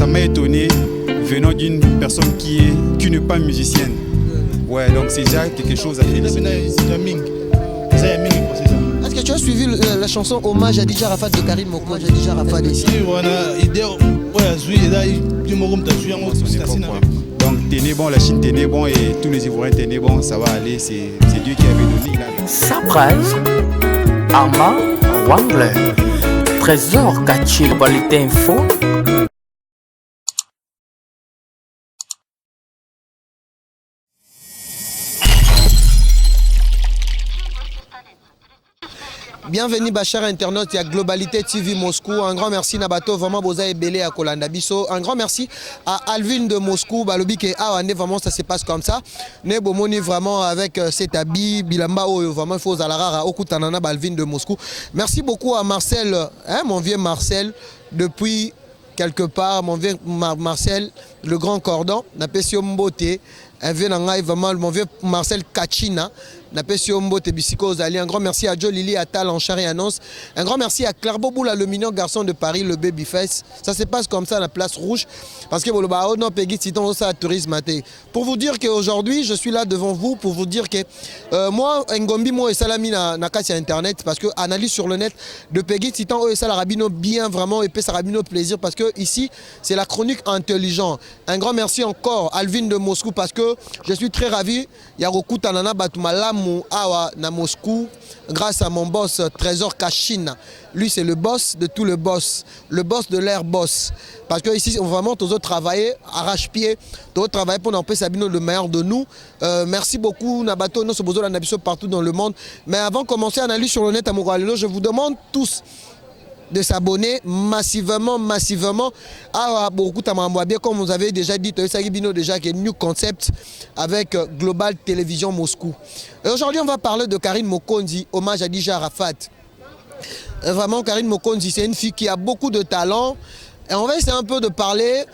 ça m'a étonné venant d'une personne qui n'est pas musicienne. Ouais, donc c'est déjà quelque chose à féliciter. Est-ce que tu as suivi la chanson Hommage à DJ Arafat de Karim Moko? DJ Arafat ici. Donc tenez bon, la Chine tenez bon et tous les Ivoiriens tenez bon, ça va aller, c'est Dieu qui avait donné. Surprise, Arma Wangler, Trésor Kachi, Qualité Info. Bienvenue Bachar Internaute, il y a Globalité TV Moscou. Un grand merci Nabato, vraiment Boza et Belé à Kolanda Bisso. Un grand merci à Alvin de Moscou, Balobi qui est vraiment ça se passe comme ça. Ne bomoni vraiment avec cet habit, Bilamba vraiment il faut Zalara, Okutanana Alvin de Moscou. Merci beaucoup à Marcel, mon vieux Marcel, depuis quelque part, mon vieux Marcel, le grand cordon, Napesio Mbote, vraiment mon vieux Marcel Kachina. Un grand merci à Joe Lili Attal en char et annonce. Un grand merci à Clarbo Boula, le mignon garçon de Paris, le Babyface. Ça se passe comme ça à la place rouge. Parce que pour vous dire qu'aujourd'hui, je suis là devant vous pour vous dire que moi, Ngombi, moi et Salami na kasi internet. Parce que analyse sur le net de Peggy Titan et Salarabino bien vraiment et Sarabino plaisir. Parce que ici, c'est la chronique intelligente. Un grand merci encore Alvin de Moscou parce que je suis très ravi. Yaroku Tanana Batumalam. Awa na Moscou grâce à mon boss Trésor Kachina. Lui c'est le boss de tout le boss de l'air boss. Parce que ici vraiment tous autres travailler arrache-pied, tous autres travailler pour n'empêcher Sabino le meilleur de nous. Merci beaucoup Nabato, nous sommes besoin partout dans le monde. Mais avant de commencer à analyser sur le net à Mouralino, je vous demande tous de s'abonner massivement à beaucoup bien comme vous avez déjà dit déjà qui est New Concept avec Global Télévision Moscou. Et aujourd'hui on va parler de Karine Mokonzi, hommage à DJ Arafat. Vraiment Karine Mokonzi c'est une fille qui a beaucoup de talent et on va essayer un peu de parler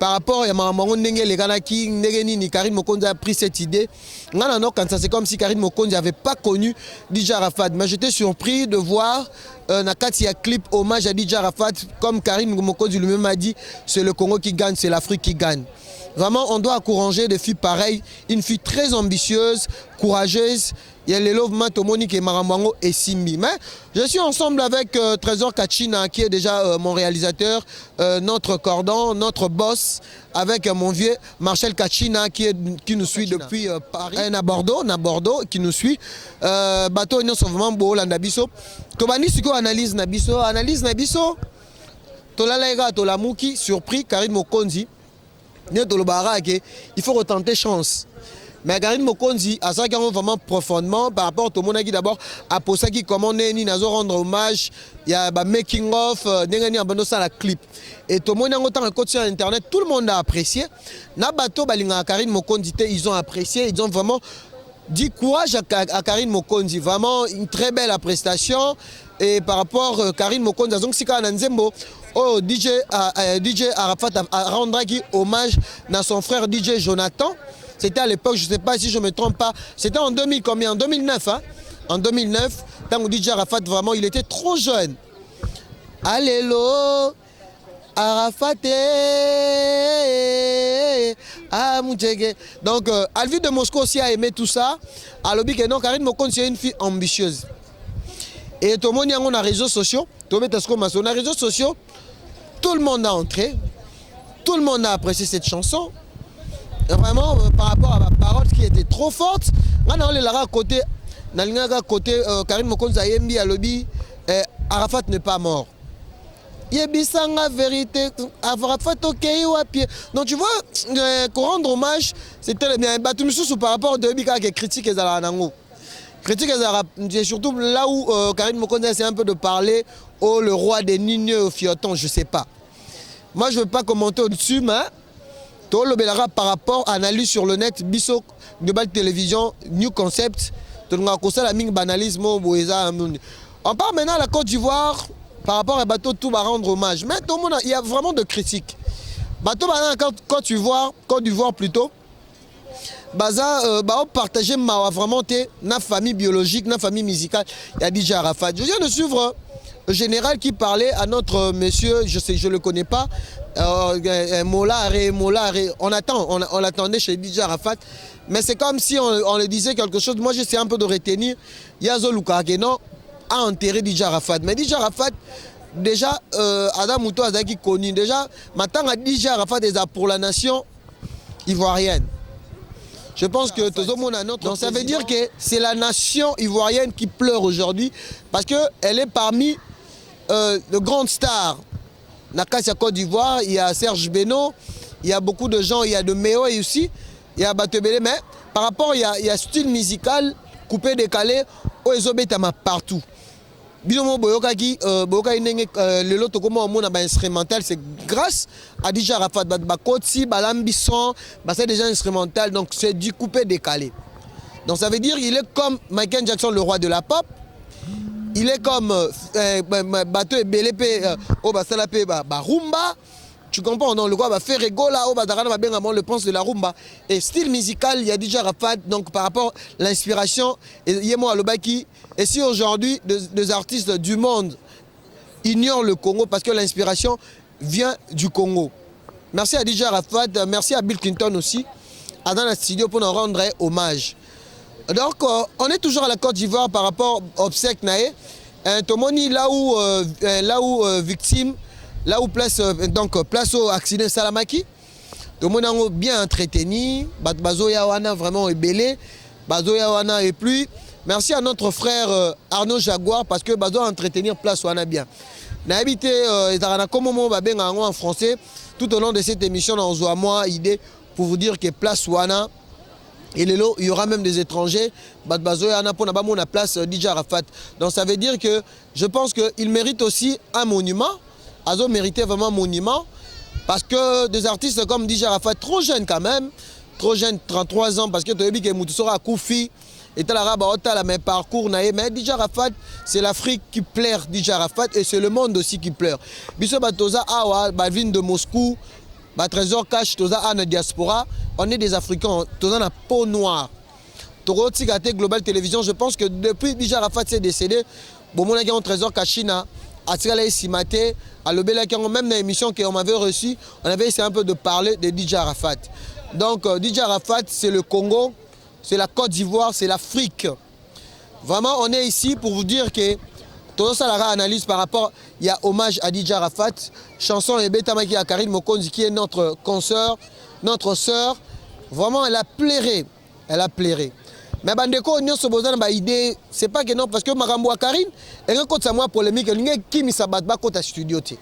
par rapport à Maman Nengeni, Karine Mokonzi a pris cette idée. Quand ça c'est comme si Karine Mokonzi n'avait pas connu DJ Arafat. Mais j'étais surpris de voir Nakatia clip hommage à DJ Arafat. Comme Karine Mokonzi lui-même a dit, c'est le Congo qui gagne, c'est l'Afrique qui gagne. Vraiment, on doit encourager des filles pareilles. Une fille très ambitieuse, courageuse. Il y a les Love Matomonique et Maramwango et Simbi. Mais je suis ensemble avec Trésor Kachina qui est déjà mon réalisateur, notre cordon, notre boss, avec mon vieux Marcel Kachina qui nous suit depuis Paris. À Bordeaux, qui nous suit. Bateau nous sommes vraiment beau là Nabiso. Tobani Siko analyse Nabiso. Tolalaïga Tolamouki surpris Karine Mokonzi. Il faut retenter chance. Mais Karine Mokonzi, à ça qui vraiment profondément par rapport au monde d'abord à Posaki comment on est nazo rendre hommage, il y a making of n'engani abando ça la clip et tout le monde en autant côté sur internet, tout le monde a apprécié. Na bateau balinga Karine Mokonzi, ils ont apprécié, ils ont vraiment dit courage à Karine Mokonzi, vraiment une très belle prestation et par rapport à Karine Mokonzi, donc si quand Nzembo oh DJ Arafat a rendre hommage à son frère DJ Jonathan. C'était à l'époque, je ne sais pas si je ne me trompe pas, c'était en 2000 combien? En 2009, hein? En 2009, quand DJ Arafat, vraiment, il était trop jeune. Allélo, Arafat, donc, Alvin de Moscou aussi a aimé tout ça. Alors, Karine Mokonzi, c'est une fille ambitieuse. Et tout le monde, on a les réseaux sociaux. On a les réseaux sociaux. Tout le monde a entré. Tout le monde a apprécié cette chanson. Vraiment, par rapport à ma parole qui était trop forte, on a côté Karine Mokonzi Ayembi à lobby, Arafat n'est pas mort. Yebisanga vérité, Arafat ok ou pied. Donc tu vois, pour rendre hommage, c'était bien. Par rapport à Debika qui critique les Alanango. Critique les surtout là où Karine Mokonzi essaie un peu de parler au le roi des Nigneux au Fioton, je sais pas. Moi je ne veux pas commenter au-dessus, mais par rapport à l'analyse sur le net, Bisso, Global Télévision, New Concept, on parle maintenant à la Côte d'Ivoire par rapport à Bateau tout va rendre hommage. Mais tout le monde, il y a vraiment de critiques. Bateau Côte d'Ivoire plutôt, partager vraiment na famille biologique, na famille musicale. Il y a DJ Arafat. Je viens de suivre général qui parlait à notre monsieur, je le connais pas, Molare, on l'attendait chez DJ Arafat, mais c'est comme si on le disait quelque chose. Moi j'essaie un peu de retenir, Yazo Lukakeno a enterré DJ Arafat, mais DJ Arafat, déjà, Adam Mouto Azaki connu, déjà, maintenant DJ Arafat est pour la nation ivoirienne. Je pense que tout le monde a notre. Donc ça veut dire que c'est la nation ivoirienne qui pleure aujourd'hui parce qu'elle est parmi de grandes stars. Nakassia Côte d'Ivoire, il y a Serge Beno, il y a beaucoup de gens, il y a de Méo aussi, il y a Batebele, mais par rapport, il y a style musical coupé, décalé, partout. Binomo Boyokaki, le lot instrumental, c'est grâce à DJ Arafat, Bakotsi, Balambisson, c'est déjà instrumental, donc c'est du coupé décalé. Donc ça veut dire qu'il est comme Michael Jackson, le roi de la pop. Il est comme Bateau et Belépé, Rumba. Tu comprends, non, le quoi va faire Regola, le pense de la rumba. Et style musical, il y a DJ Arafat, donc par rapport à l'inspiration, et Yemo Alobaki. Et si aujourd'hui, des artistes du monde ignorent le Congo parce que l'inspiration vient du Congo. Merci à DJ Arafat, merci à Bill Clinton aussi, à dans la studio pour nous rendre hommage. Donc, on est toujours à la Côte d'Ivoire par rapport au obsèque Naé. Tomoni, là où victime, là où place au accident Salamaki, tout le monde est bien entretenu, Bazo Yawana vraiment est belé, Bazo Yawana et puis merci à notre frère Arnaud Jaguar parce que Bazo a entretenir place Wana bien. N'a habité comme en français tout au long de cette émission on a moi idée pour vous dire que place Wana et il y aura même des étrangers, Bazo Yana pour la place DJ Arafat. Donc ça veut dire que je pense qu'il mérite aussi un monument. Azo méritait vraiment un monument parce que des artistes comme DJ Arafat, trop jeune quand même, trop jeune, 33 ans, parce que tu as vu que Moutousora Koufi et la même parcours, mais DJ Arafat, c'est l'Afrique qui pleure DJ Arafat et c'est le monde aussi qui pleure. Biso Batoza Awa, Balvin de Moscou, Trésor Cash, Toza Anna Diaspora, on est des Africains, Toza na peau noire. Toro Tsigate Global Télévision, je pense que depuis DJ Arafat s'est décédé, bon mon agent Trésor Kachina, Atikala Simate, à l'Obéla qui même dans l'émission qu'on m'avait reçue, on avait essayé un peu de parler de DJ Arafat. Donc DJ Arafat, c'est le Congo, c'est la Côte d'Ivoire, c'est l'Afrique. Vraiment, on est ici pour vous dire que tout ça, la analyse par rapport, il y a hommage à DJ Arafat, chanson et Betamaki à Karine Mokonzi qui est notre consoeur, notre sœur. Vraiment, elle a plairé. Elle a plairé. Mais bandeko on se besoin ba idée, c'est pas que non parce que Marambo à Karine, et quand ça moi polémique, il y a qui mi sabat ba côté studio té.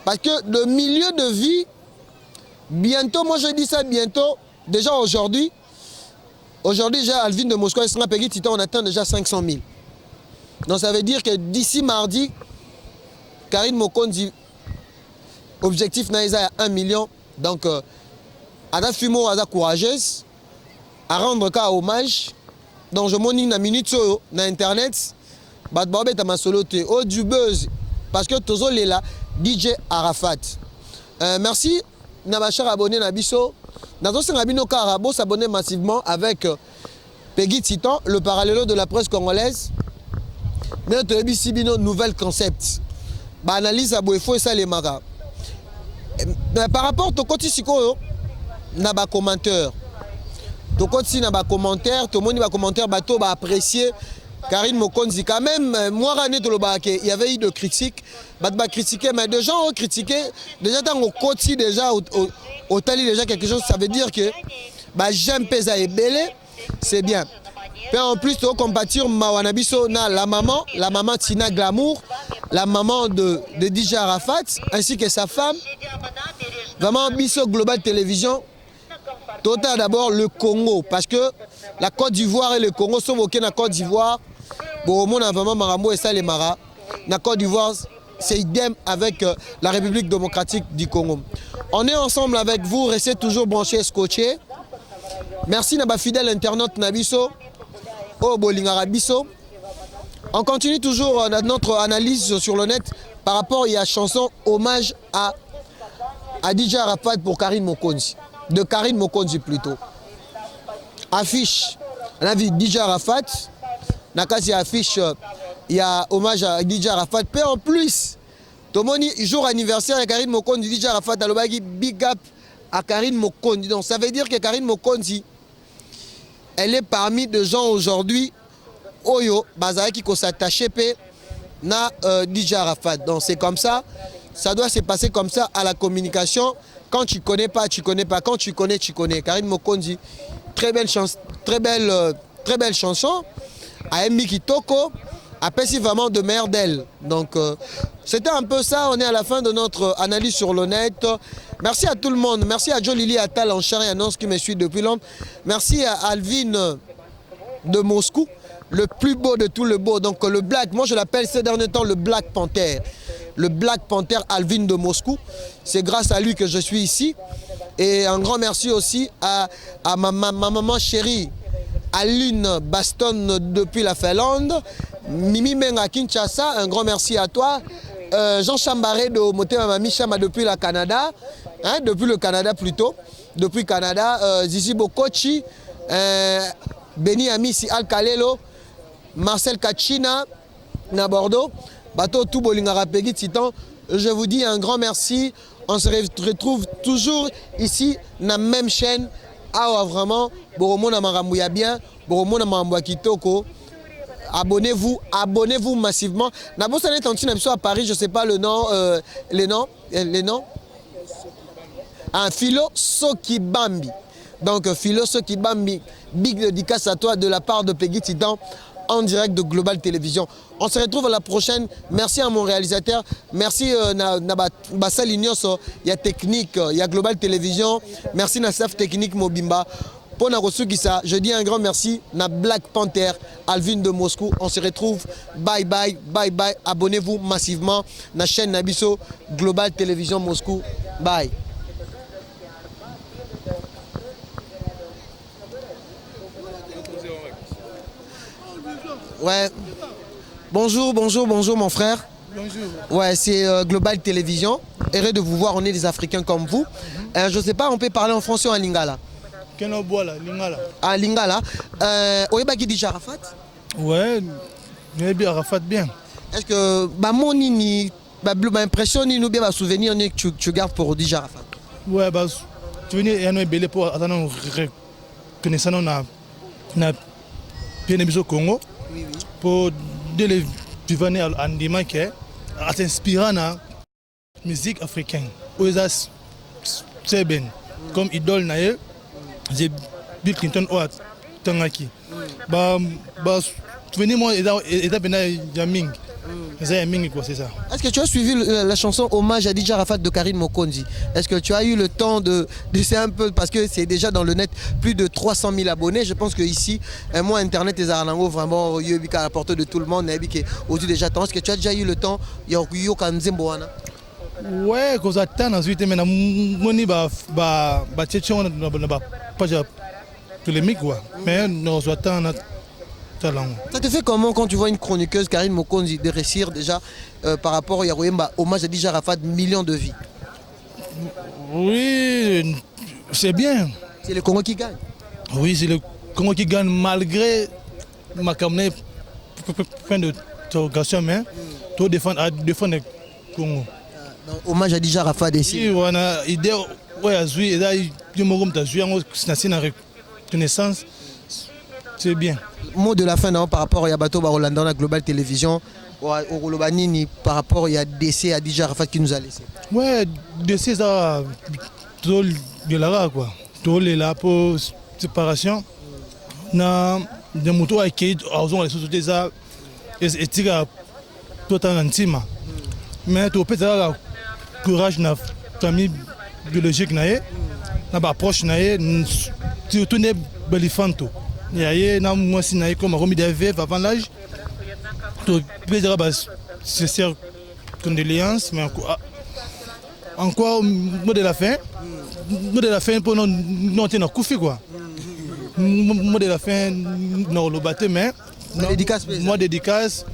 Parce que le milieu de vie bientôt, moi je dis ça bientôt, déjà aujourd'hui j'ai Alvin de Moscou, on atteint déjà 500 000. Donc ça veut dire que d'ici mardi, Karine Mokonzi, objectif Naïsa à 1 million. Donc, Ada Fumo, Ada courageuse, à rendre cas hommage. Donc je m'en une minute sur Internet, Badbobet à ma soloté, oh du buzz, parce que Tozo est là, DJ Arafat. Merci, Nabachar abonné Nabiso. Dans ce Nabino Karabo s'abonner massivement avec Peggy Titan, le parallélo de la presse congolaise. Mais notre Ebisibino, nouvel concept. Analyse à Boefo et ça les maras. Par rapport au côté Siko, n'a pas commentaire. Tout côté n'a pas commentaire, tout le monde va commentaire, bateau va apprécier. Karine Mokonzi, quand même, moi, il y avait eu de critiques, bah critiquer, mais des gens ont critiqué. Déjà, dans le côté, déjà, au tali, déjà quelque chose, ça veut dire que bah, j'aime Pesa et Belé, c'est bien. Et en plus, tu compatir Mawanabiso, la maman Tina Glamour, la maman de DJ Arafat, ainsi que sa femme. Vraiment, Bisso Global Télévision. Total d'abord le Congo, parce que la Côte d'Ivoire et le Congo sont au la Côte d'Ivoire. Bon, on a vraiment Marambo et ça les Mara. La Côte d'Ivoire, c'est idem avec la République démocratique du Congo. On est ensemble avec vous, restez toujours branchés, scotchés. Merci Naba fidèle internaute Nabiso. Oh Bolingara Bisso. On continue toujours notre analyse sur le net par rapport à la chanson hommage à DJ Arafat pour Karine Mokonzi. De Karine Mokonzi plutôt. Affiche, on a vu DJ Arafat, Nakasi affiche il y a hommage à DJ Arafat. Puis en plus, Tomoni, jour anniversaire de Karine Mokondi, DJ Arafat, alobaki big up à Karine Mokondi. Donc ça veut dire que Karine Mokondi, elle est parmi des gens aujourd'hui, Oyo, Bazara qui s'attache na DJ Arafat. Donc c'est comme ça, ça doit se passer comme ça à la communication. Quand tu connais pas, tu connais pas. Quand tu connais, tu connais. Karine Mokondi, très belle chanson. A Mbi Kitoko, apprécie vraiment de mère d'elle. Donc c'était un peu ça. On est à la fin de notre analyse sur le net. Merci à tout le monde. Merci à Joe Lili Attal en chair et annonce qui me suit depuis longtemps. Merci à Alvin de Moscou, le plus beau de tout le beau. Donc le Black, moi je l'appelle ces derniers temps le Black Panther. Le Black Panther Alvin de Moscou. C'est grâce à lui que je suis ici. Et un grand merci aussi à ma maman chérie, Aline Baston depuis la Finlande. Mimi Menga Kinshasa, un grand merci à toi. Jean Chambaré de Motema Mami Chama depuis le Canada. Hein, depuis le Canada plutôt. Depuis le Canada. Zizi Bokochi, Beni Amisi Al Kalelo, Marcel Kachina, na Bordeaux. Bateau tout Bolingara Peggy Titan. Je vous dis un grand merci. On se retrouve toujours ici, dans la même chaîne. Ah, vraiment, Boromona Marambouya bien, Boromona Marambouya Kitoko. Abonnez-vous massivement. Nabosa n'est en à Paris, je ne sais pas le nom, les noms. Un Philo Sokibambi. Donc, Philo Sokibambi, big dédicace à toi de la part de Peggy Titan en direct de Global Télévision. On se retrouve à la prochaine. Merci à mon réalisateur. Merci à Bassal Ignoso. Il y a Technique, il y a Global Télévision. Merci à staff Technique Mobimba. Pour Narosukisa, je dis un grand merci à Black Panther, Alvin de Moscou. On se retrouve. Bye bye, bye bye. Abonnez-vous massivement à la chaîne Nabiso Global Télévision Moscou. Bye. Ouais. Bonjour mon frère. Bonjour. Ouais, c'est Global Télévision. Heureux de vous voir, on est des Africains comme vous. Je ne sais pas, on peut parler en français ou en lingala? Lingala. Ah, lingala. Oyebaki DJ Arafat? Ouais, bien Arafat bien. Est-ce que mon nini, impression ni nous bien souvenir que tu gardes pour DJ Arafat? Ouais, souvenir et un belé pour attendre reconnaissance na Pénébiso Congo. Oui, oui. Pour de les vivre en dimanche qui est inspirant la musique africaine. C'est bien. Comme idole nae, j'ai Bill Clinton ou Tangaki. Souvenir moi et Yaming. C'est ça. Est-ce que tu as suivi la chanson Hommage à DJ Arafat de Karine Mokondi? Est-ce que tu as eu le temps d'essayer un peu, parce que c'est déjà dans le net plus de 300 000 abonnés. Je pense que ici, moi Internet et Zaranango vraiment à la portée de tout le monde. Aujourd'hui déjà, est-ce que tu as déjà eu le temps? Ouais, quand j'attends ensuite, mais moni ba tchétchon pas polémique quoi. Mais nous attendons. Ça te fait comment quand tu vois une chroniqueuse, Karine Mokondi, de réussir déjà par rapport à Yarouyemba, hommage à DJ Arafat, millions de vies? Oui, c'est bien. C'est le Congo qui gagne. Oui, c'est le Congo qui gagne malgré ma caméra fin de interrogation, mais tout défendre le Congo. Hommage à DJ Arafat ici. Oui, on a idée, ouais, à jouer, et là, il me remet à jouer en reconnaissance, c'est bien. Mot de la fin par rapport à Yabato Barolanda, la Global Télévision, au Rolobanini, par rapport à décès à DJ Arafat qui nous a laissé. Ouais, décès, ça, tout de là, quoi. Tout est là pour séparation. Na, des motos qui ont les sociétés, ça, et c'est tout en intime. Mais tu peux avoir courage dans la famille biologique, dans la proche, surtout dans l'éléphant. Il y a moi si comme remis des vêves avant l'âge, tu peux dire c'est ces condoléances, mais encore mot de la fin pour nous tenir couffé quoi. Mot de la fin non le battre mais moi dédicace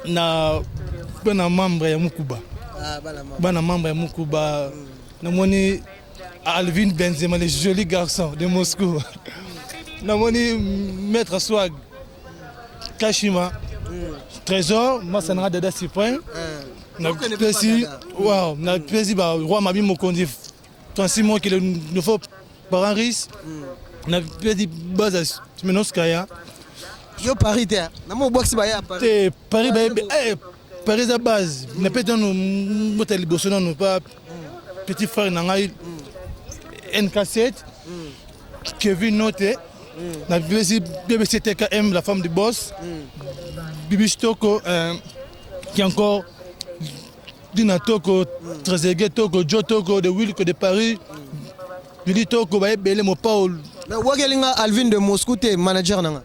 na bana membre ya Mukuba. Bana membre ya Mukuba na moni Alvin Benzema, le joli garçon de Moscou. Namoni Maître Swag, Kashima, Trésor, moi ça n'a Dada Suprême. Na connais pesi, pas Dada. wow, na pesi ba roi Mabi Mokonzi. Francis moi qui le nouveau parent riche. Na pesi base Menoskaya. Yo Paris te. Na mo box ba ya Paris. Te Paris ba Paris à base. Na peut-être nous motel liboso non pas petit frère na ngai NK7 Kevin Noté. Na pesi BBCTKM la femme du boss. Bibi Stoko qui est encore Dina Toko, Trezeguet Toko, Joe Toko, de Wilco de Paris, Billy Toko, Belé Mo Paul. Mais Wagelinga Alvin de Moscou, t'es manager nanga.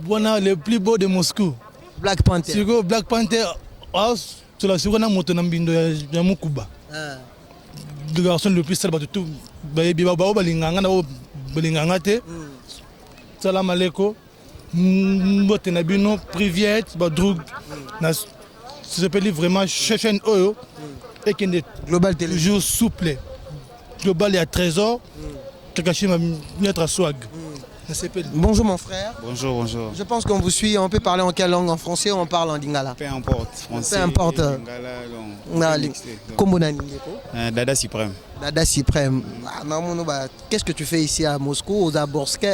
Voilà le plus beau de Moscou. Black Panther. Sigo Black Panther, sur la seconde moto Nambindo ya Mukuba. Le garçon le plus sale de tout. Bao balinganga na balinganga te. Salam aleko. Mbote nabino priviet ba drug. Ça s'appelle vraiment chaîne Oyo et qui est Global Télé. toujours souple. Global et à Trésor, Kakashi m'a mis à swag. Ça s'appelle. Bonjour mon frère. Bonjour, bonjour. Je pense qu'on vous suit. On peut parler en quelle langue? En français ou on parle en lingala? Peu importe, français. Peu importe. Lingala, Kombo na Dada Suprême. Dada Suprême. Qu'est-ce que tu fais ici à Moscou? Aux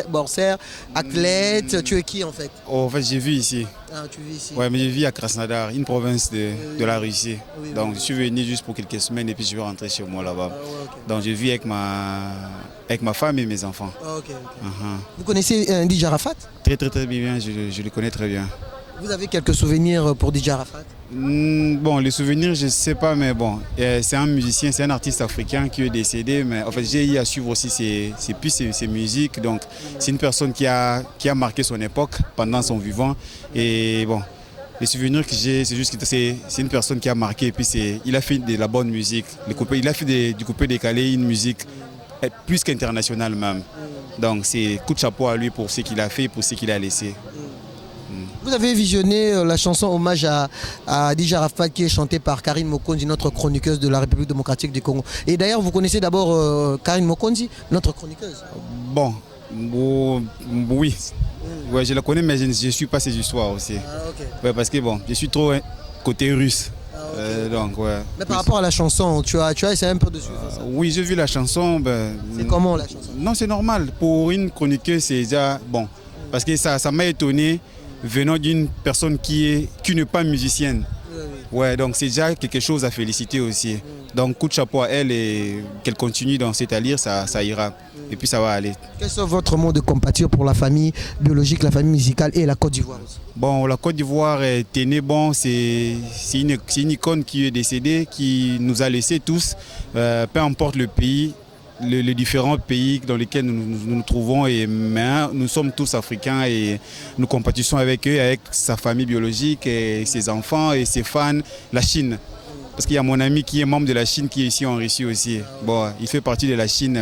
boursières, athlète, tu es qui en fait? En fait, j'ai vu ici. Ah, tu vis ici? Ouais, mais je vis à Krasnodar, une province de la Russie. Oui, Donc, oui. je suis venu juste pour quelques semaines et puis je vais rentrer chez moi là-bas. Ah, ouais, ok. Donc, je vis avec ma femme et mes enfants. Ah, ok. Uh-huh. Vous connaissez DJ Arafat? Très, très, très bien, je le connais très bien. Vous avez quelques souvenirs pour DJ Arafat? Bon, les souvenirs, je ne sais pas, mais bon, c'est un musicien, c'est un artiste africain qui est décédé, mais en fait, j'ai eu à suivre aussi ses musiques. Donc, c'est une personne qui a marqué son époque pendant son vivant. Et bon, les souvenirs que j'ai, c'est juste que c'est une personne qui a marqué. Et puis, il a fait de la bonne musique. Il a fait du coupé décalé, une musique plus qu'internationale même. Donc, c'est coup de chapeau à lui pour ce qu'il a fait, pour ce qu'il a laissé. Vous avez visionné la chanson hommage à DJ Arafat qui est chantée par Karine Mokonzi, notre chroniqueuse de la République démocratique du Congo. Et d'ailleurs, vous connaissez d'abord Karine Mokonzi, notre chroniqueuse? Bon, oui. Ouais, je la connais, mais je ne suis pas ses histoires aussi. Ah, ok. Ouais, parce que bon, je suis trop côté russe. Ah, ok. Donc, ouais. Mais par rapport à la chanson, tu as essayé un peu de suivre ça? Oui, j'ai vu la chanson. C'est comment la chanson? Non, c'est normal. Pour une chroniqueuse, c'est déjà bon. Parce que ça m'a étonné venant d'une personne qui n'est pas musicienne. Oui, oui. Ouais, donc c'est déjà quelque chose à féliciter aussi. Donc coup de chapeau à elle et qu'elle continue dans cette allure, ça ira. Et puis ça va aller. Quel est votre mot de compatir pour la famille biologique, la famille musicale et la Côte d'Ivoire aussi? Bon, la Côte d'Ivoire, Ténébon, c'est une icône qui est décédée, qui nous a laissés tous, peu importe le pays. Les différents pays dans lesquels nous nous trouvons, mais nous sommes tous africains et nous compatissons avec eux, avec sa famille biologique, et ses enfants et ses fans, la Chine. Parce qu'il y a mon ami qui est membre de la Chine qui est ici en Russie aussi. Bon, il fait partie de la Chine,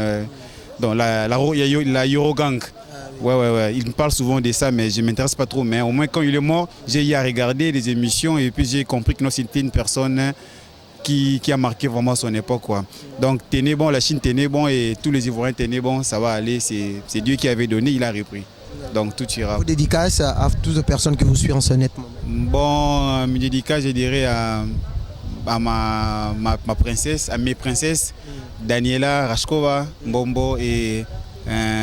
dans la Eurogang. Ouais. Il me parle souvent de ça, mais je ne m'intéresse pas trop. Mais au moins, quand il est mort, j'ai eu à regarder les émissions et puis j'ai compris que c'était une personne qui a marqué vraiment son époque, quoi. Donc tenez bon, la Chine tenez bon et tous les Ivoiriens tenez bon, ça va aller, c'est Dieu qui avait donné, il a repris. Donc tout ira. Vous dédicace à toutes les personnes que vous suivez en ce net moment? Bon, mes dédicaces, je dirais à ma princesse, à mes princesses, Daniela Rashkova Mbombo et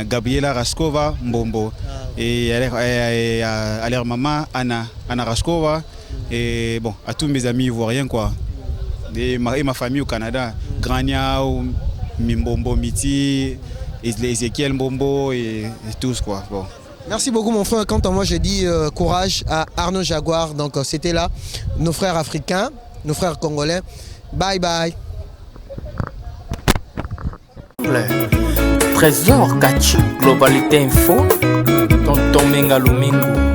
Gabriela Rashkova Mbombo. Et à leur maman, Anna Rashkova, et bon, à tous mes amis ivoiriens, quoi. Et ma famille au Canada, Grania, Mimbombo Miti, Ezekiel Mbombo et tous, quoi. Bon. Merci beaucoup mon frère. Quant à moi, je dis courage à Arnaud Jaguar. Donc c'était là nos frères africains, nos frères congolais. Bye bye. Trésor Kachi, Globalité Info, Tonton Menga Lumingo.